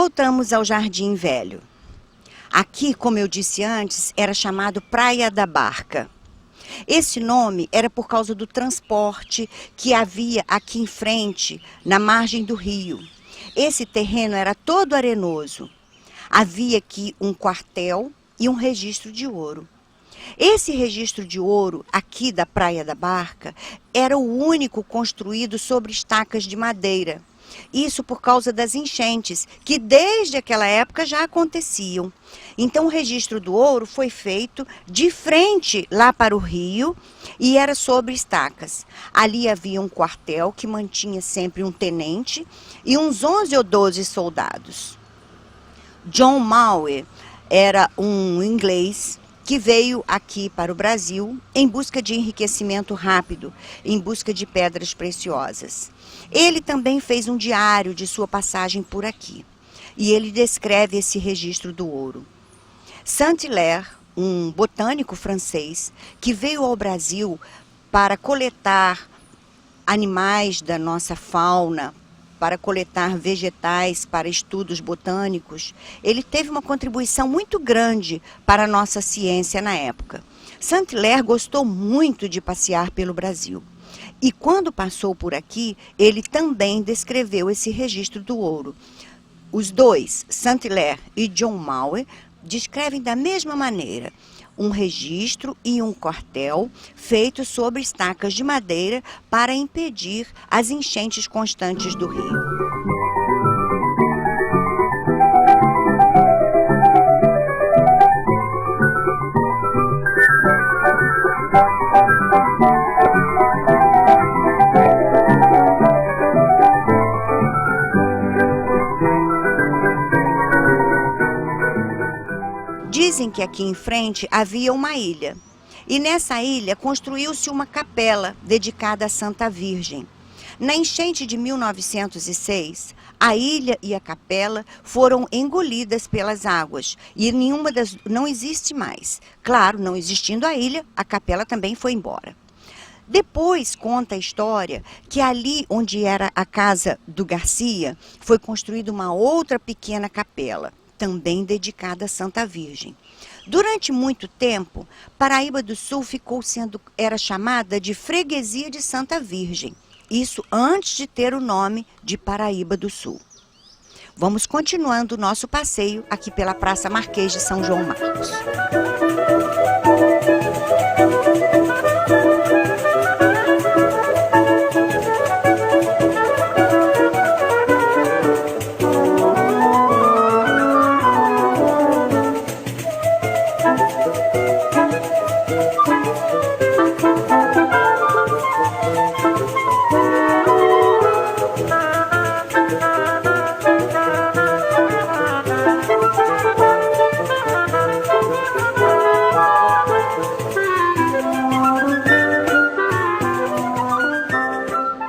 Voltamos ao Jardim Velho. Aqui, como eu disse antes, era chamado Praia da Barca. Esse nome era por causa do transporte que havia aqui em frente, na margem do rio. Esse terreno era todo arenoso. Havia aqui um quartel e um registro de ouro. Esse registro de ouro, aqui da Praia da Barca, era o único construído sobre estacas de madeira. Isso por causa das enchentes, que desde aquela época já aconteciam. Então o registro do ouro foi feito de frente lá para o rio e era sobre estacas. Ali havia um quartel que mantinha sempre um tenente e uns 11 ou 12 soldados. John Maue era um inglês que veio aqui para o Brasil em busca de enriquecimento rápido, em busca de pedras preciosas. Ele também fez um diário de sua passagem por aqui, e ele descreve esse registro do ouro. Saint-Hilaire, um botânico francês, que veio ao Brasil para coletar animais da nossa fauna, para coletar vegetais para estudos botânicos, ele teve uma contribuição muito grande para a nossa ciência na época. Saint-Hilaire gostou muito de passear pelo Brasil. E quando passou por aqui, ele também descreveu esse registro do ouro. Os dois, Saint-Hilaire e John Maue, descrevem da mesma maneira um registro e um quartel feito sobre estacas de madeira para impedir as enchentes constantes do rio. Dizem que aqui em frente havia uma ilha, e nessa ilha construiu-se uma capela dedicada à Santa Virgem. Na enchente de 1906, a ilha e a capela foram engolidas pelas águas, e não existe mais. Claro, não existindo a ilha, a capela também foi embora. Depois conta a história que ali onde era a casa do Garcia, foi construída uma outra pequena capela, também dedicada à Santa Virgem. Durante muito tempo, Paraíba do Sul era chamada de Freguesia de Santa Virgem. Isso antes de ter o nome de Paraíba do Sul. Vamos continuando o nosso passeio aqui pela Praça Marquês de São João Marcos.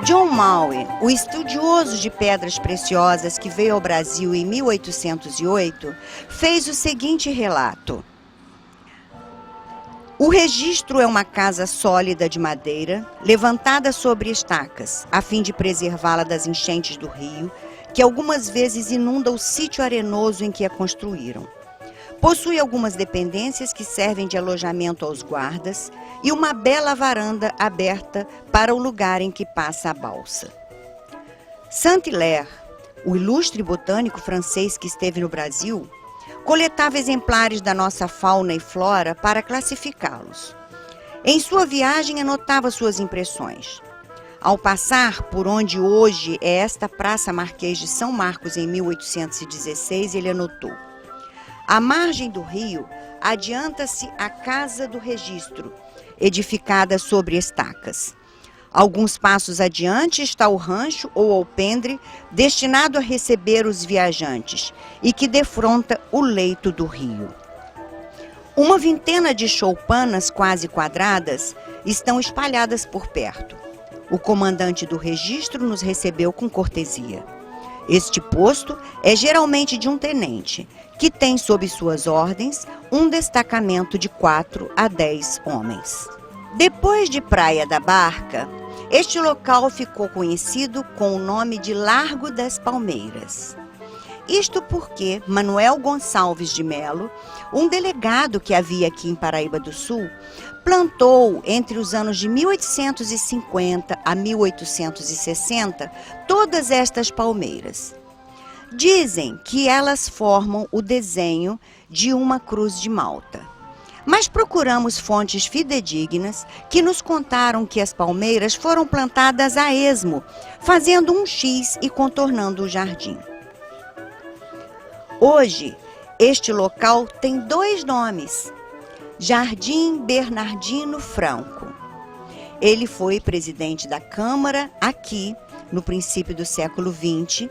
John Maue, o estudioso de pedras preciosas que veio ao Brasil em 1808, fez o seguinte relato. O registro é uma casa sólida de madeira, levantada sobre estacas, a fim de preservá-la das enchentes do rio, que algumas vezes inunda o sítio arenoso em que a construíram. Possui algumas dependências que servem de alojamento aos guardas e uma bela varanda aberta para o lugar em que passa a balsa. Saint-Hilaire, o ilustre botânico francês que esteve no Brasil, coletava exemplares da nossa fauna e flora para classificá-los. Em sua viagem, anotava suas impressões. Ao passar por onde hoje é esta Praça Marquês de São Marcos, em 1816, ele anotou: à margem do rio, adianta-se a Casa do Registro, edificada sobre estacas. Alguns passos adiante está o rancho ou alpendre, destinado a receber os viajantes, e que defronta o leito do rio. Uma vintena de choupanas quase quadradas estão espalhadas por perto. O comandante do registro nos recebeu com cortesia. Este posto é geralmente de um tenente, que tem sob suas ordens um destacamento de 4 a 10 homens. Depois de Praia da Barca, este local ficou conhecido com o nome de Largo das Palmeiras. Isto porque Manuel Gonçalves de Melo, um delegado que havia aqui em Paraíba do Sul, plantou entre os anos de 1850 a 1860 todas estas palmeiras. Dizem que elas formam o desenho de uma cruz de Malta. Mas procuramos fontes fidedignas que nos contaram que as palmeiras foram plantadas a esmo, fazendo um X e contornando o jardim. Hoje, este local tem 2 nomes: Jardim Bernardino Franco. Ele foi presidente da Câmara aqui no princípio do século XX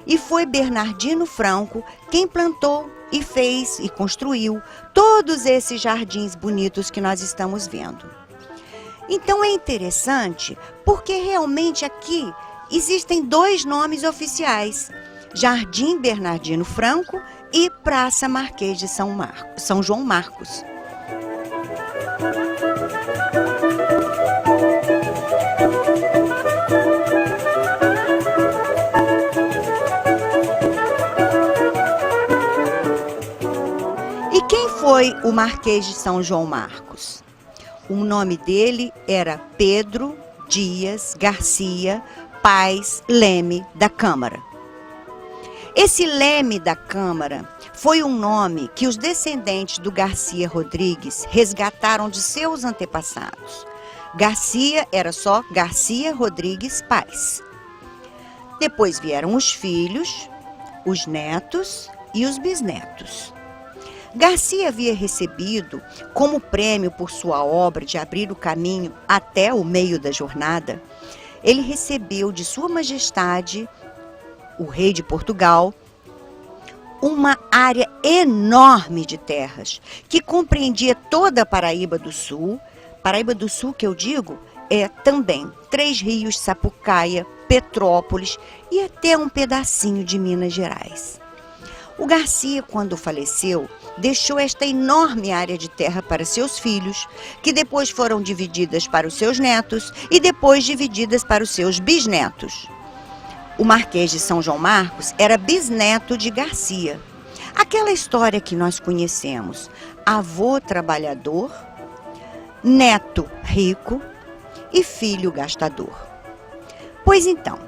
e foi Bernardino Franco quem plantou e fez e construiu todos esses jardins bonitos que nós estamos vendo. Então é interessante porque realmente aqui existem 2 nomes oficiais: Jardim Bernardino Franco e Praça Marquês de São João Marcos. E quem foi o Marquês de São João Marcos? O nome dele era Pedro Dias Garcia Paes Leme da Câmara. Esse Leme da Câmara foi um nome que os descendentes do Garcia Rodrigues resgataram de seus antepassados. Garcia era só Garcia Rodrigues Paes. Depois vieram os filhos, os netos e os bisnetos. Garcia havia recebido, como prêmio por sua obra de abrir o caminho até o meio da jornada, ele recebeu de Sua Majestade, o rei de Portugal, uma área enorme de terras, que compreendia toda a Paraíba do Sul. Paraíba do Sul, que eu digo, é também 3 Rios, Sapucaia, Petrópolis e até um pedacinho de Minas Gerais. O Garcia, quando faleceu, deixou esta enorme área de terra para seus filhos, que depois foram divididas para os seus netos e depois divididas para os seus bisnetos. O Marquês de São João Marcos era bisneto de Garcia. Aquela história que nós conhecemos: avô trabalhador, neto rico e filho gastador. Pois então,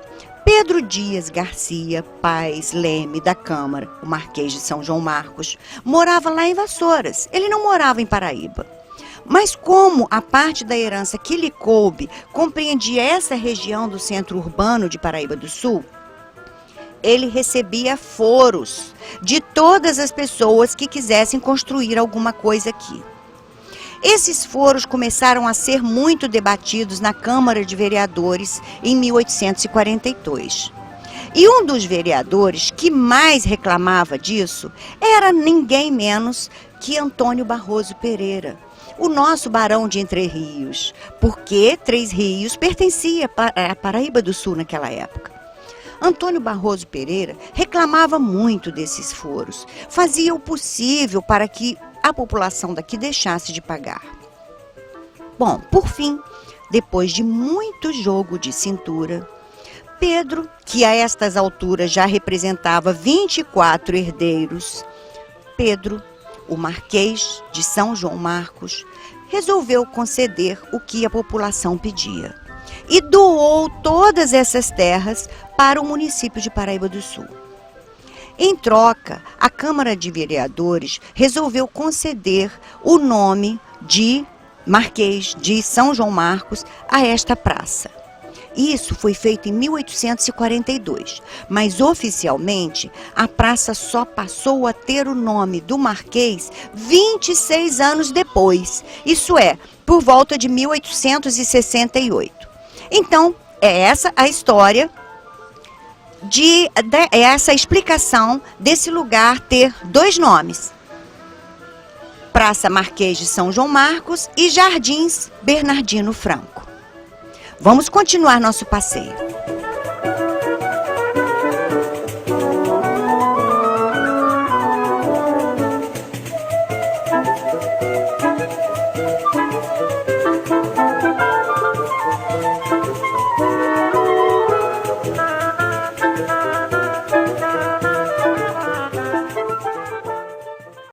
Pedro Dias Garcia Paes Leme da Câmara, o Marquês de São João Marcos, morava lá em Vassouras. Ele não morava em Paraíba. Mas como a parte da herança que lhe coube compreendia essa região do centro urbano de Paraíba do Sul, ele recebia foros de todas as pessoas que quisessem construir alguma coisa aqui. Esses foros começaram a ser muito debatidos na Câmara de Vereadores em 1842. E um dos vereadores que mais reclamava disso era ninguém menos que Antônio Barroso Pereira, o nosso barão de Entre Rios, porque 3 Rios pertencia à Paraíba do Sul naquela época. Antônio Barroso Pereira reclamava muito desses foros, fazia o possível para que a população daqui deixasse de pagar. Bom, por fim, depois de muito jogo de cintura, Pedro, que a estas alturas já representava 24 herdeiros, Pedro, o Marquês de São João Marcos, resolveu conceder o que a população pedia e doou todas essas terras para o município de Paraíba do Sul. Em troca, a Câmara de Vereadores resolveu conceder o nome de Marquês de São João Marcos a esta praça. Isso foi feito em 1842, mas oficialmente a praça só passou a ter o nome do Marquês 26 anos depois, isso é, por volta de 1868. Então, é essa a história essa explicação desse lugar ter 2 nomes: Praça Marquês de São João Marcos e Jardins Bernardino Franco. Vamos continuar nosso passeio.